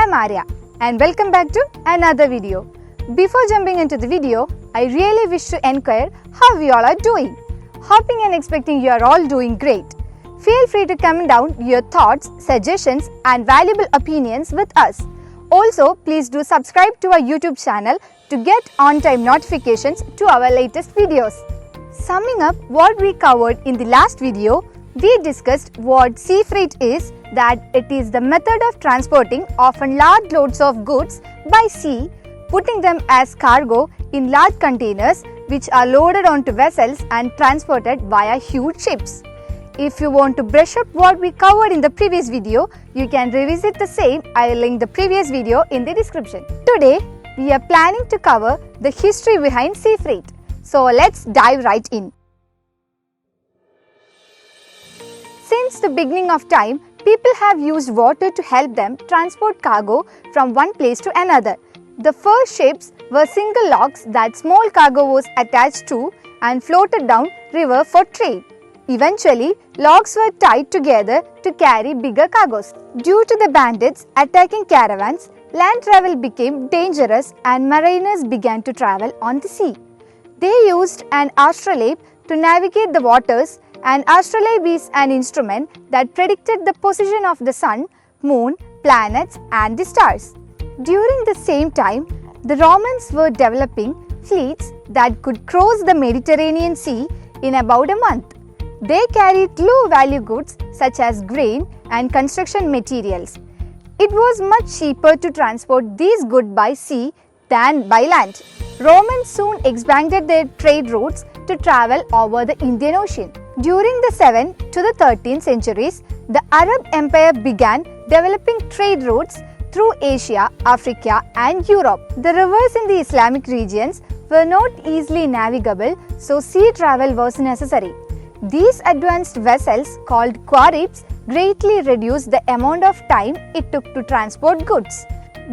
I'm Arya and welcome back to another video. Before jumping into the video, I really wish to inquire how you all are doing. Hoping and expecting you are all doing great. Feel free to comment down your thoughts, suggestions and valuable opinions with us. Also, please do subscribe to our YouTube channel to get on-time notifications to our latest videos. Summing up what we covered in the last video, we discussed what sea freight is, that it is the method of transporting often large loads of goods by sea, putting them as cargo in large containers which are loaded onto vessels and transported via huge ships. If you want to brush up what we covered in the previous video, you can revisit the same. I will link the previous video in the description. Today, we are planning to cover the history behind sea freight. So let's dive right in. Since the beginning of time, people have used water to help them transport cargo from one place to another. The first ships were single logs that small cargo was attached to and floated down river for trade. Eventually, logs were tied together to carry bigger cargoes. Due to the bandits attacking caravans, land travel became dangerous and mariners began to travel on the sea. They used an astrolabe to navigate the waters, and astrolabe is an instrument that predicted the position of the sun, moon, planets and the stars. During the same time, the Romans were developing fleets that could cross the Mediterranean Sea in about a month. They carried low-value goods such as grain and construction materials. It was much cheaper to transport these goods by sea than by land. Romans soon expanded their trade routes to travel over the Indian Ocean. During the 7th to the 13th centuries, the Arab Empire began developing trade routes through Asia, Africa and Europe. The rivers in the Islamic regions were not easily navigable, so sea travel was necessary. These advanced vessels, called quarries, greatly reduced the amount of time it took to transport goods.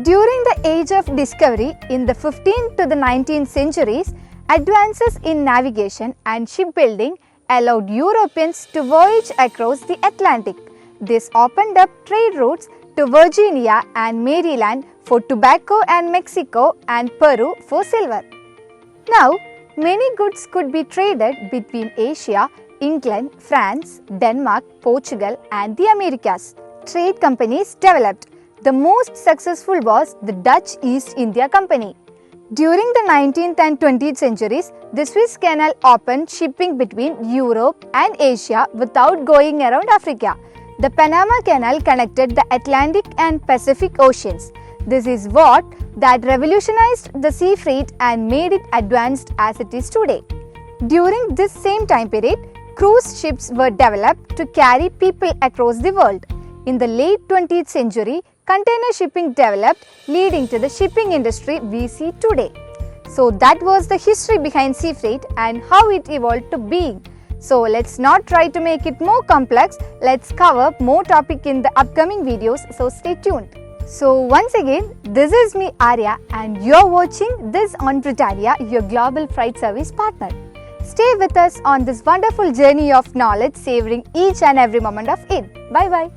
During the age of discovery in the 15th to the 19th centuries, advances in navigation and shipbuilding allowed Europeans to voyage across the Atlantic. This opened up trade routes to Virginia and Maryland for tobacco and Mexico and Peru for silver. Now, many goods could be traded between Asia, England, France, Denmark, Portugal and the Americas. Trade companies developed. The most successful was the Dutch East India Company. During the 19th and 20th centuries, the Suez Canal opened shipping between Europe and Asia without going around Africa. The Panama Canal connected the Atlantic and Pacific Oceans. This is what that revolutionized the sea freight and made it advanced as it is today. During this same time period, cruise ships were developed to carry people across the world. In the late 20th century, container shipping developed, leading to the shipping industry we see today. So that was the history behind sea freight and how it evolved to being. So let's not try to make it more complex. Let's cover more topic in the upcoming videos, so stay tuned. So once again, this is me Arya and you're watching this on Britannia, your global freight service partner. Stay with us on this wonderful journey of knowledge, savoring each and every moment of it. Bye bye.